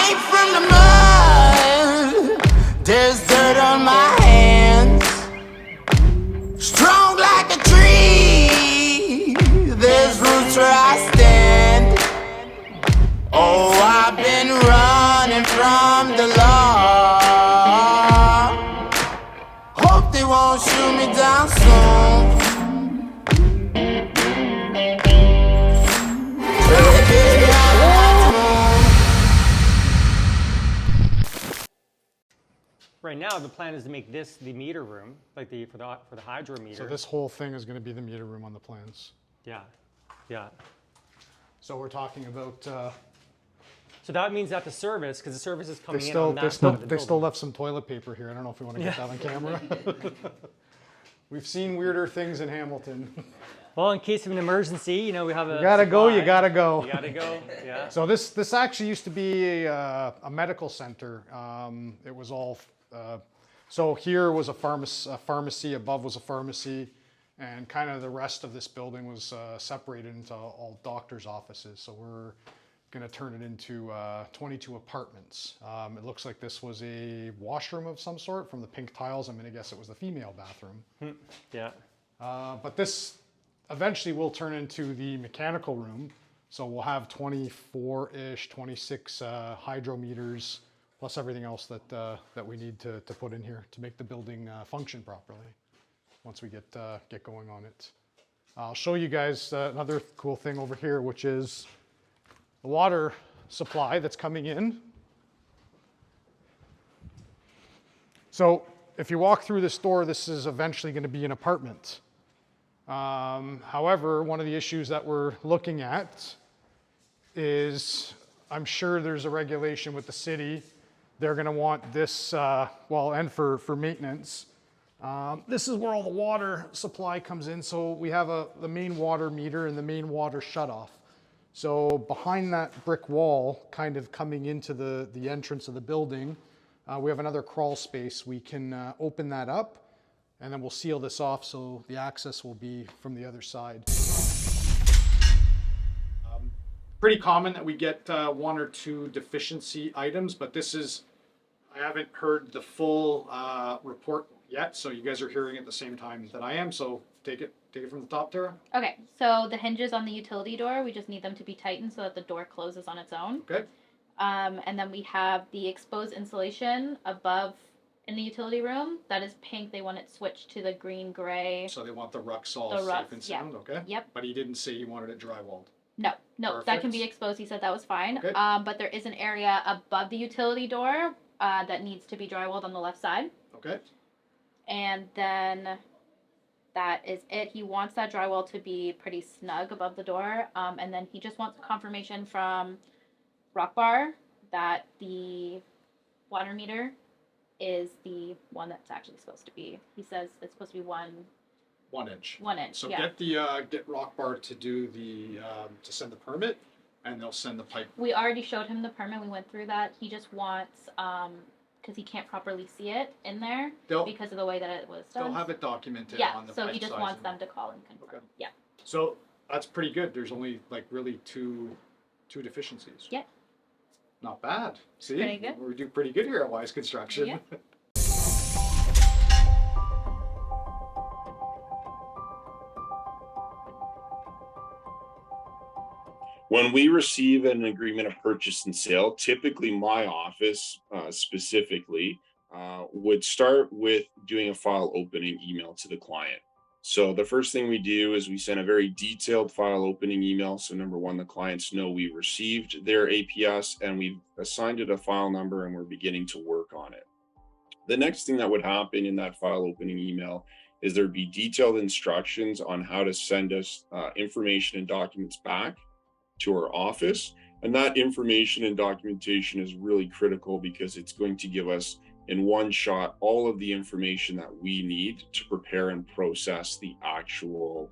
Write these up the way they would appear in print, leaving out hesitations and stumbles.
Made from the mud, there's dirt on my hands. Strong like a tree, there's roots where I stand. Oh, I've been running from the law. Hope they won't shoot me down soon. Right now, the plan is to make this the meter room, like for the hydro meter. So this whole thing is going to be the meter room on the plans. Yeah, yeah. So we're talking about. So that means that the service, because the service is coming in on that side of the they still building. left some toilet paper here. I don't know if we want to get that on camera. We've seen weirder things in Hamilton. Well, in case of an emergency, you know, we have a. You gotta go. supply. You gotta go. You gotta go. Yeah. So this actually used to be a medical center. It was all. So here was a pharmacy. Above was a pharmacy, and kind of the rest of this building was separated into all doctors' offices. So we're going to turn it into 22 apartments. It looks like this was a washroom of some sort from the pink tiles. I'm going to guess it was the female bathroom. Yeah. But this eventually will turn into the mechanical room. So we'll have 24-ish, 26 hydrometers, plus everything else that we need to put in here to make the building function properly once we get going on it. I'll show you guys another cool thing over here, which is the water supply that's coming in. So if you walk through this door, this is eventually going to be an apartment. However, one of the issues that we're looking at is, I'm sure there's a regulation with the city. They're going to want this, and for maintenance. This is where all the water supply comes in. So we have the main water meter and the main water shutoff. So behind that brick wall, kind of coming into the entrance of the building, we have another crawl space. We can open that up, and then we'll seal this off so the access will be from the other side. Pretty common that we get one or two deficiency items, but this is, I haven't heard the full report yet, so you guys are hearing it at the same time that I am, so take it from the top, Tara. Okay, so the hinges on the utility door, we just need them to be tightened so that the door closes on its own. Okay. And then we have the exposed insulation above in the utility room. That is pink. They want it switched to the green-gray. So they want the rucks all The safe rucks, and sound, okay? Yep. But he didn't say he wanted it drywalled. No, that can Perfect. be exposed. He said that was fine. Okay. But there is an area above the utility door that needs to be drywalled on the left side. Okay. And then that is it. He wants that drywall to be pretty snug above the door. And then he just wants confirmation from Rock Bar that the water meter is the one that's actually supposed to be. He says it's supposed to be 1 inch. 1 inch. So yeah. get Rock Bar to do to send the permit, and they'll send the pipe. We already showed him the permit. We went through that. He just wants because he can't properly see it in there because of the way that it was done. They'll have it documented on the so pipe he just size wants and- them to call and confirm. Okay. Yeah. So that's pretty good. There's only like really two deficiencies. Yeah. Not bad. See, Pretty good. we do pretty good here at Wise Construction. Yeah. When we receive an agreement of purchase and sale, typically my office specifically would start with doing a file opening email to the client. So the first thing we do is we send a very detailed file opening email. So number one, the clients know we received their APS and we've assigned it a file number and we're beginning to work on it. The next thing that would happen in that file opening email is there'd be detailed instructions on how to send us information and documents back to our office. And that information and documentation is really critical because it's going to give us in one shot all of the information that we need to prepare and process the actual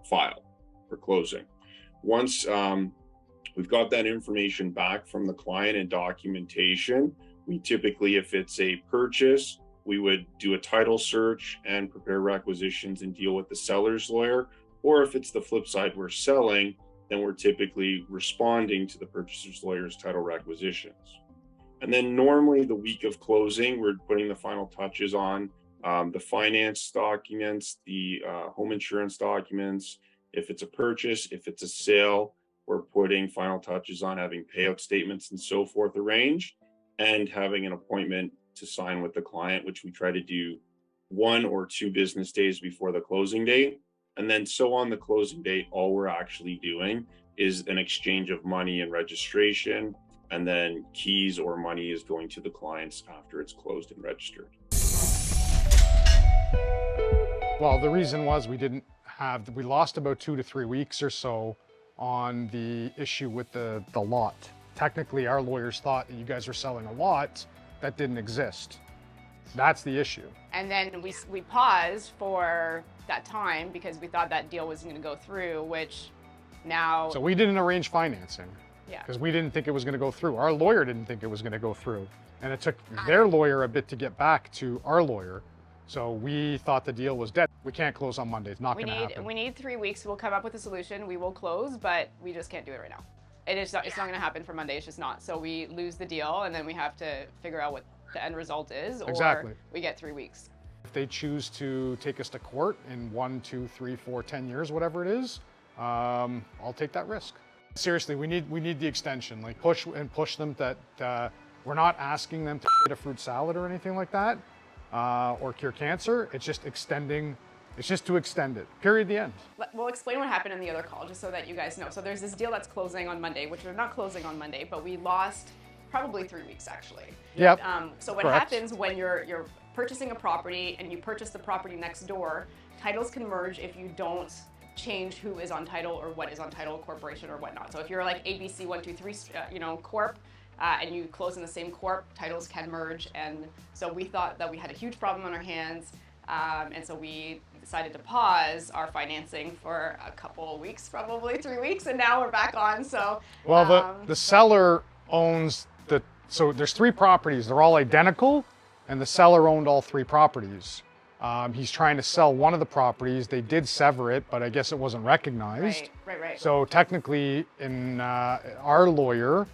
file for closing. Once we've got that information back from the client and documentation, we typically, if it's a purchase, we would do a title search and prepare requisitions and deal with the seller's lawyer. Or if it's the flip side, we're selling, then we're typically responding to the purchaser's lawyer's title requisitions. And then normally the week of closing, we're putting the final touches on the finance documents, the home insurance documents. If it's a purchase, if it's a sale, we're putting final touches on having payout statements and so forth arranged, and having an appointment to sign with the client, which we try to do 1 or 2 business days before the closing date. And then so on the closing date, all we're actually doing is an exchange of money and registration, and then keys or money is going to the clients after it's closed and registered. Well, the reason was we lost about 2 to 3 weeks or so on the issue with the lot. Technically, our lawyers thought that you guys were selling a lot that didn't exist. That's the issue. And then we paused for that time because we thought that deal was going to go through, which now... So we didn't arrange financing. Yeah. Because we didn't think it was going to go through. Our lawyer didn't think it was going to go through. And it took their lawyer a bit to get back to our lawyer. So we thought the deal was dead. We can't close on Monday. It's not going to happen. We need 3 weeks. We'll come up with a solution. We will close, but we just can't do it right now. It's not going to happen for Monday. It's just not. So we lose the deal, and then we have to figure out what the end result is, or we get 3 weeks. If they choose to take us to court in 1, 2, 3, 4, 10 years, whatever it is, I'll take that risk. Seriously, we need the extension. Like push them that we're not asking them to eat a fruit salad or anything like that, or cure cancer. It's just extending. It's just to extend it. Period. The end. We'll explain what happened in the other call, just so that you guys know. So there's this deal that's closing on Monday, which we're not closing on Monday, but we lost probably 3 weeks actually. Yep. So what happens when you're purchasing a property and you purchase the property next door, titles can merge if you don't change who is on title or what is on title, corporation or whatnot. So if you're like ABC 123, corp, and you close in the same corp, titles can merge. And so we thought that we had a huge problem on our hands, and so we decided to pause our financing for a couple of weeks, probably 3 weeks, and now we're back on. So well, the seller owns so there's 3 properties. They're all identical, and the seller owned all 3 properties. He's trying to sell one of the properties. They did sever it, but I guess it wasn't recognized. Right. So technically, in our lawyer,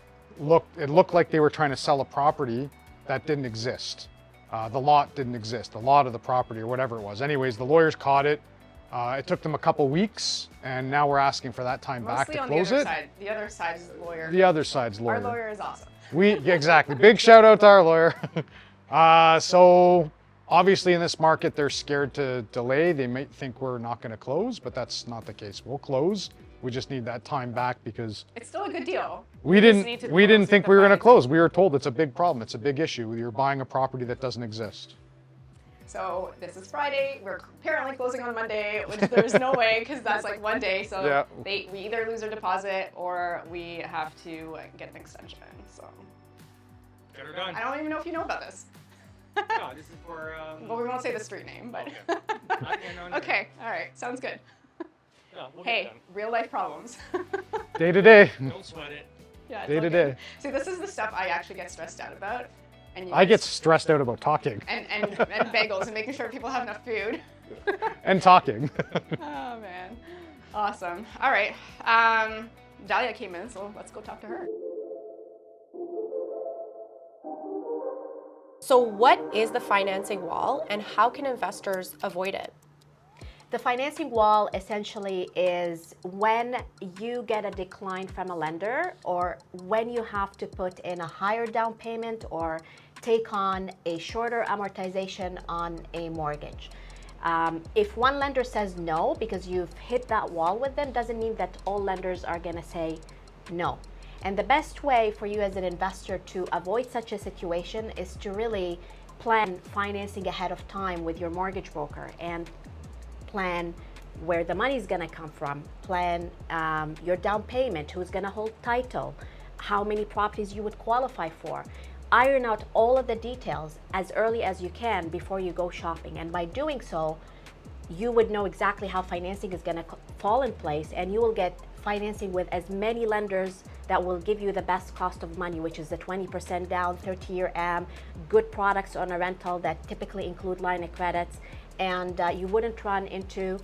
it looked like they were trying to sell a property that didn't exist. The lot didn't exist, the lot of the property or whatever it was. Anyways, the lawyers caught it. It took them a couple weeks, and now we're asking for that time back to close it. The other side's lawyer. The other side's lawyer. Our lawyer is awesome. Exactly. Big shout out to our lawyer. So obviously in this market, they're scared to delay. They might think we're not going to close, but that's not the case. We'll close. We just need that time back because it's still a good deal. We didn't think we were going to close. We were told it's a big problem. It's a big issue. You're buying a property that doesn't exist. So this is Friday. We're apparently closing on Monday, which there's no way because that's like one day. So yeah. We either lose our deposit or we have to get an extension. So Get her done. I don't even know if you know about this. No, this is for. Well, we won't say the street name, but. Okay. No. Okay. All right. Sounds good. No, we'll Hey, get it done. real life problems. Day to day. Don't sweat it. Yeah. it's Day all to good. day. See, this is the stuff I actually get stressed out about. And I get stressed out about talking. and bagels and making sure people have enough food. And talking. Oh man, awesome. All right, Dalia came in, so let's go talk to her. So what is the financing wall and how can investors avoid it? The financing wall essentially is when you get a decline from a lender or when you have to put in a higher down payment or take on a shorter amortization on a mortgage. If one lender says no because you've hit that wall with them, doesn't mean that all lenders are going to say no. And the best way for you as an investor to avoid such a situation is to really plan financing ahead of time with your mortgage broker and plan where the money is going to come from, plan your down payment, who's going to hold title, how many properties you would qualify for. Iron out all of the details as early as you can before you go shopping. And by doing so, you would know exactly how financing is going to fall in place, and you will get financing with as many lenders that will give you the best cost of money, which is the 20% down, 30-year AM, good products on a rental that typically include line of credits, and you wouldn't run into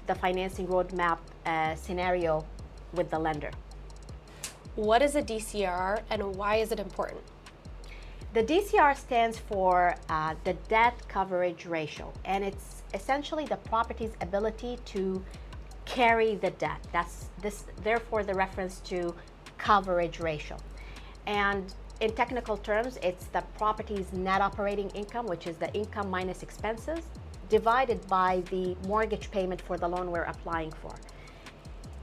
the financing roadmap scenario with the lender. What is a DCR and why is it important? The DCR stands for the debt coverage ratio, and it's essentially the property's ability to carry the debt. Therefore the reference to coverage ratio. And in technical terms, it's the property's net operating income, which is the income minus expenses, divided by the mortgage payment for the loan we're applying for.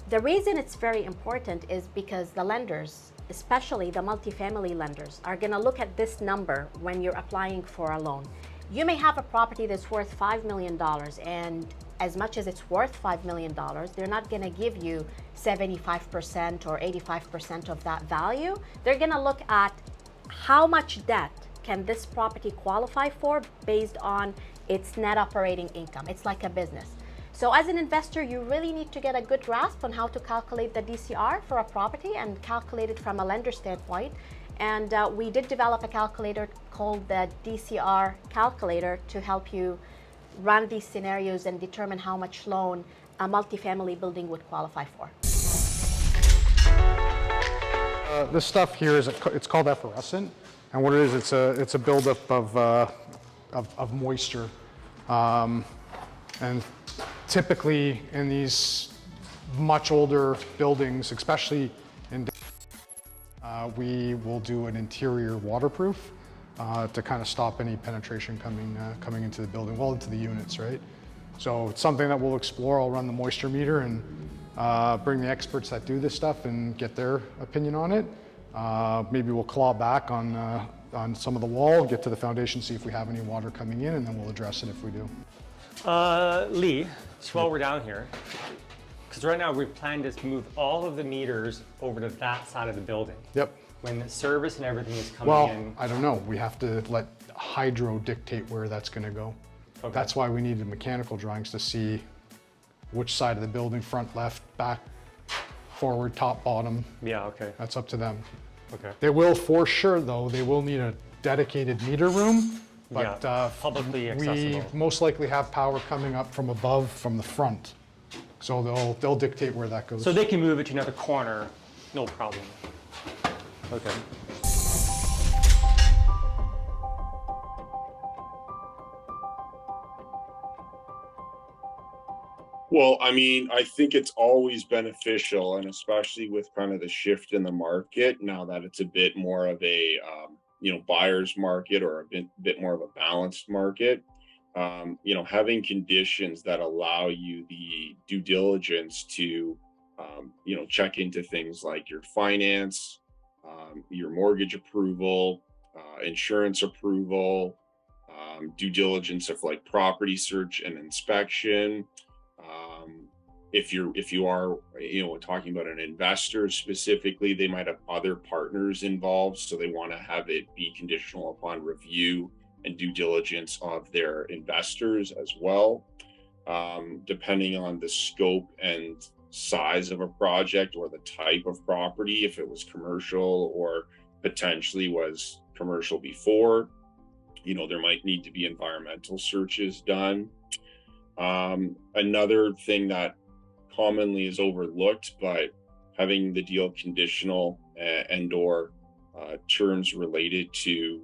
The reason it's very important is because the lenders, especially the multifamily lenders, are going to look at this number when you're applying for a loan. You may have a property that's worth $5 million, and as much as it's worth $5 million, they're not going to give you 75% or 85% of that value. They're going to look at how much debt can this property qualify for based on its net operating income. It's like a business. So as an investor, you really need to get a good grasp on how to calculate the DCR for a property and calculate it from a lender standpoint. And we did develop a calculator called the DCR calculator to help you run these scenarios and determine how much loan a multifamily building would qualify for. This stuff here it's called effervescent, and what it is, it's a buildup of moisture, and typically in these much older buildings, especially in we will do an interior waterproof to kind of stop any penetration coming into the building, well into the units, right? So it's something that we'll explore. I'll run the moisture meter and bring the experts that do this stuff and get their opinion on it. Maybe we'll claw back on some of the wall, get to the foundation, see if we have any water coming in, and then we'll address it if we do. Lee, just while we're down here, because right now we plan to move all of the meters over to that side of the building. Yep. When the service and everything is coming in. I don't know. We have to let hydro dictate where that's going to go. Okay. That's why we needed mechanical drawings to see which side of the building, front, left, back, forward, top, bottom. Yeah, okay. That's up to them. Okay. They will, for sure though, they will need a dedicated meter room, but publicly accessible. We most likely have power coming up from above, from the front. So they'll dictate where that goes. So they can move it to another corner, no problem. Okay. Well, I mean, I think it's always beneficial, and especially with kind of the shift in the market now that it's a bit more of a buyer's market or a bit more of a balanced market. Having conditions that allow you the due diligence to check into things like your finance, your mortgage approval, insurance approval, due diligence of like property search and inspection. If you are talking about an investor specifically, they might have other partners involved, so they want to have it be conditional upon review and due diligence of their investors as well. Depending on the scope and size of a project or the type of property, if it was commercial or potentially was commercial before, there might need to be environmental searches done. Another thing that commonly is overlooked, but having the deal conditional and or terms related to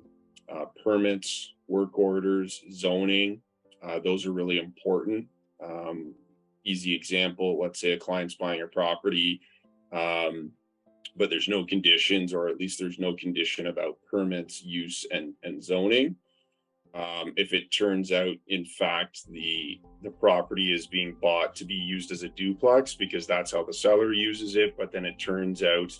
permits, work orders, zoning, those are really important. Easy example, let's say a client's buying a property, but there's no conditions, or at least there's no condition about permits, use, and zoning. If it turns out, in fact, the property is being bought to be used as a duplex because that's how the seller uses it, but then it turns out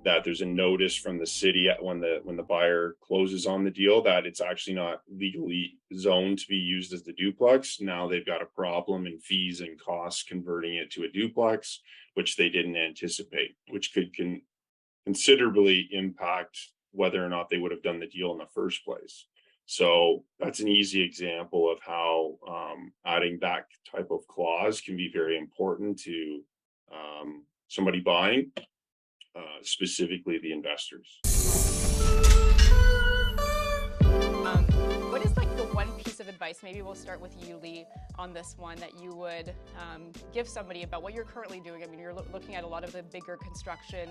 that there's a notice from the city when the buyer closes on the deal that it's actually not legally zoned to be used as the duplex. Now they've got a problem in fees and costs converting it to a duplex, which they didn't anticipate, which could considerably impact whether or not they would have done the deal in the first place. So that's an easy example of how adding that type of clause can be very important to somebody buying, specifically the investors. What is like the one piece of advice advice, maybe we'll start with you, Lee, on this one, that you would give somebody about what you're currently doing? I mean, you're looking at a lot of the bigger construction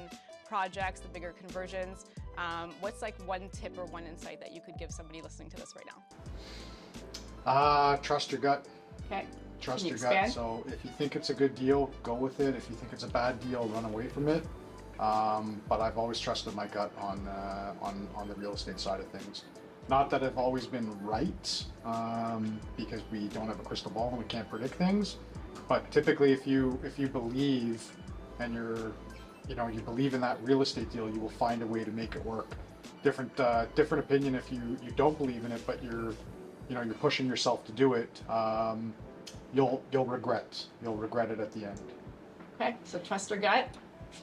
projects, the bigger conversions. What's like one tip or one insight that you could give somebody listening to this right now? Trust your gut. Okay. Trust Can you your gut. expand? So if you think it's a good deal, go with it. If you think it's a bad deal, run away from it. But I've always trusted my gut on the real estate side of things. Not that I've always been right, because we don't have a crystal ball and we can't predict things. But typically, if you believe and you believe in that real estate deal, you will find a way to make it work. Different opinion if you don't believe in it, but you're pushing yourself to do it. You'll regret it at the end. Okay, so trust your gut.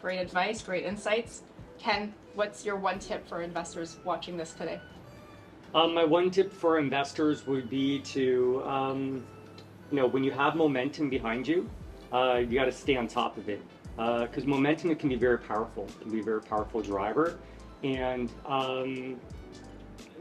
Great advice, great insights. Ken, what's your one tip for investors watching this today? My one tip for investors would be to, when you have momentum behind you, you got to stay on top of it. Because momentum, it can be very powerful. It can be a very powerful driver. And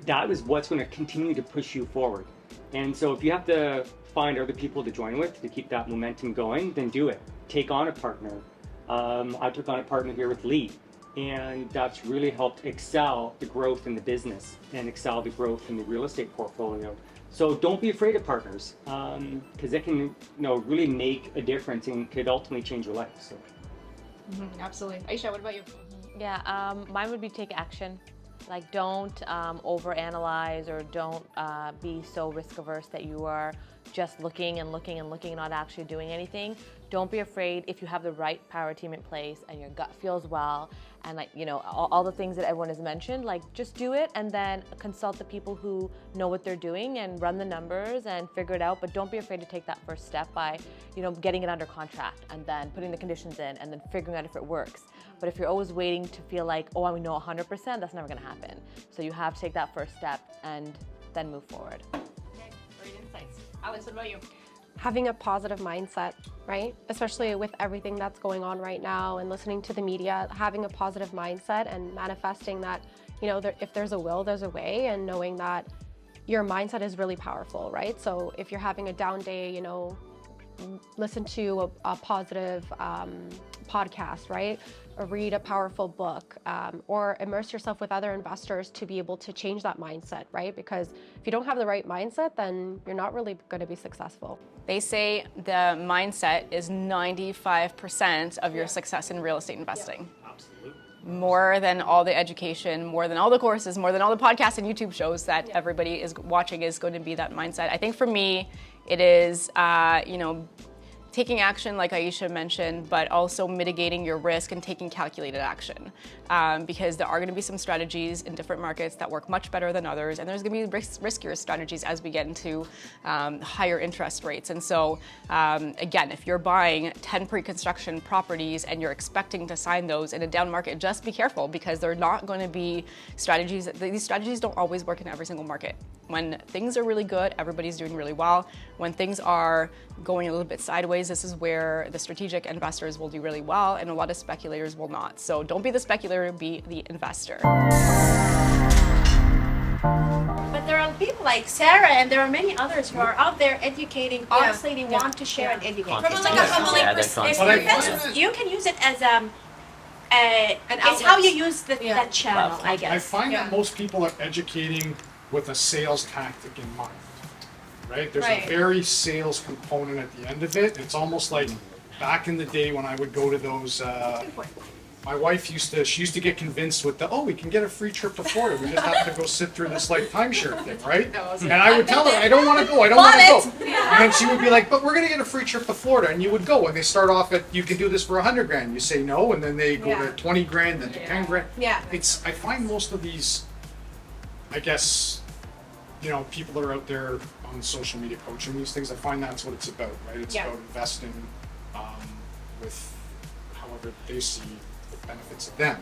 that is what's going to continue to push you forward. And so if you have to find other people to join with to keep that momentum going, then do it. Take on a partner. I took on a partner here with Lee, and that's really helped excel the growth in the business and excel the growth in the real estate portfolio. So don't be afraid of partners, because they can really make a difference and could ultimately change your life. So. Absolutely. Aisha, what about you? Yeah, mine would be take action. Like, don't overanalyze, or don't be so risk averse that you are just looking and looking and looking, not actually doing anything. Don't be afraid if you have the right power team in place and your gut feels well, and all the things that everyone has mentioned, like, just do it and then consult the people who know what they're doing and run the numbers and figure it out. But don't be afraid to take that first step by, getting it under contract and then putting the conditions in and then figuring out if it works. But if you're always waiting to feel like, oh, I know 100%, that's never gonna happen. So you have to take that first step and then move forward. Okay, great insights. Alex, what about you? Having a positive mindset, right? Especially with everything that's going on right now and listening to the media, having a positive mindset and manifesting that, if there's a will, there's a way, and knowing that your mindset is really powerful, right? So if you're having a down day, listen to a positive podcast, right? Or read a powerful book, or immerse yourself with other investors to be able to change that mindset, right? Because if you don't have the right mindset, then you're not really going to be successful. They say the mindset is 95% of your success in real estate investing. Yeah, absolutely. More than all the education, more than all the courses, more than all the podcasts and YouTube shows that everybody is watching is going to be that mindset. I think for me, it is, taking action, like Aisha mentioned, but also mitigating your risk and taking calculated action. Because there are going to be some strategies in different markets that work much better than others, and there's going to be riskier strategies as we get into higher interest rates. And so, again, if you're buying 10 pre-construction properties and you're expecting to sign those in a down market, just be careful, because they're not going to be strategies. These strategies don't always work in every single market. When things are really good, everybody's doing really well. When things are going a little bit sideways, this is where the strategic investors will do really well and a lot of speculators will not. So don't be the speculator, be the investor. But there are people like Sarah, and there are many others who are out there educating. Honestly, they want to share and educate. From a perspective, you can use it as it's how you use that channel, I guess. I find that most people are educating with a sales tactic in mind, right? There's a very sales component at the end of it. It's almost like back in the day when I would go to those, my wife used to get convinced with we can get a free trip to Florida. We just have to go sit through this like timeshare thing, right? And I would tell her, I don't want to go. And then she would be like, but we're going to get a free trip to Florida. And you would go, and they start off at, you can do this for $100,000. You say no, and then they go to $20,000, then to $10,000. Yeah. I find most of these, I guess, people are out there on social media coaching these things. I find that's what it's about, right? It's about investing with however they see the benefits of them.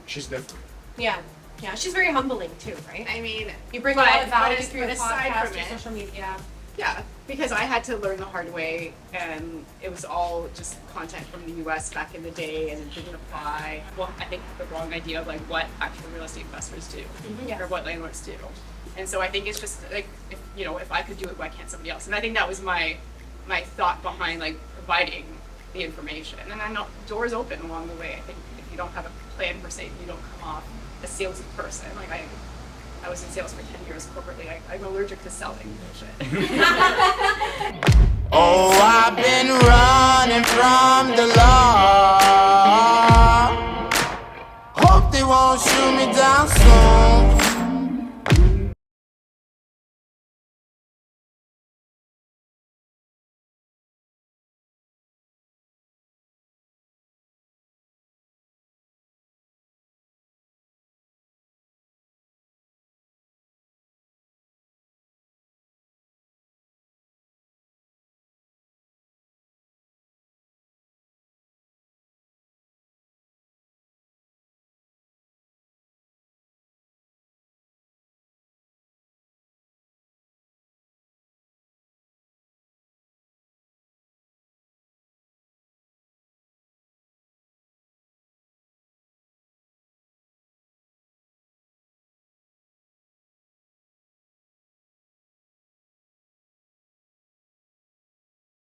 She's different. Yeah, she's very humbling too, right? I mean, You bring a lot of value but through your aside podcast from or it, social media. Yeah, because I had to learn the hard way, and it was all just content from the US back in the day, and it didn't apply. Well, I think the wrong idea of like what actual real estate investors do, or what landlords do. And so I think it's just like, if I could do it, why can't somebody else? And I think that was my thought behind like providing the information. And I know doors open along the way. I think if you don't have a plan per se, you don't come off a salesy person. Like I was in sales for 10 years corporately. I'm allergic to selling bullshit. Oh, I've been running from the law. Hope they won't shoot me down soon.